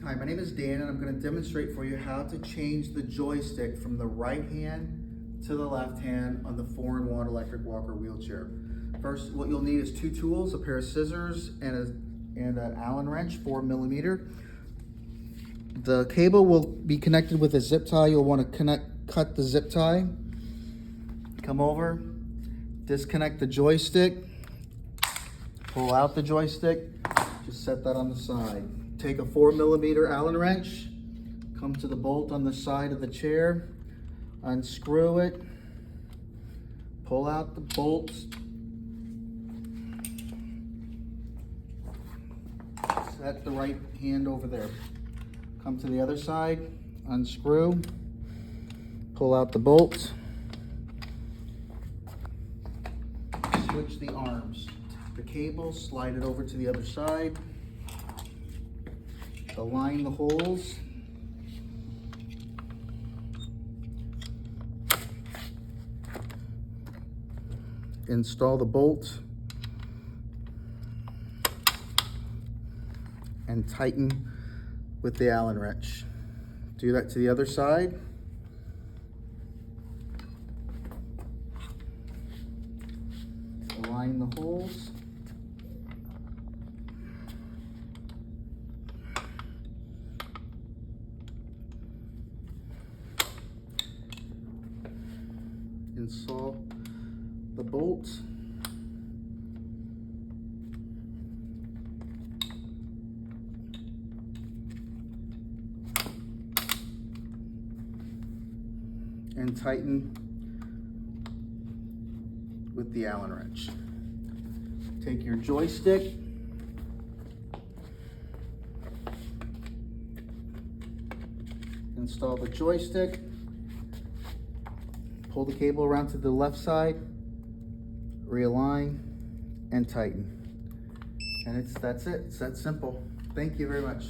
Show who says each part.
Speaker 1: Hi, my name is Dan and I'm going to demonstrate for you how to change the joystick from the right hand to the left hand on the 4-in-1 electric walker wheelchair. First, what you'll need is 2 tools, a pair of scissors and an Allen wrench, 4mm. The cable will be connected with a zip tie. You'll want to cut the zip tie. Come over, disconnect the joystick, pull out the joystick, just set that on the side. Take a 4mm Allen wrench, come to the bolt on the side of the chair, unscrew it, pull out the bolts, set the right hand over there. Come to the other side, unscrew, pull out the bolts, switch the arms. The cable, slide it over to the other side, align the holes, install the bolt, and tighten with the Allen wrench. Do that to the other side. Align the holes. Install the bolts. And tighten with the Allen wrench. Take your joystick, install the joystick, pull the cable around to the left side, realign, and tighten. And that's it. It's that simple. Thank you very much.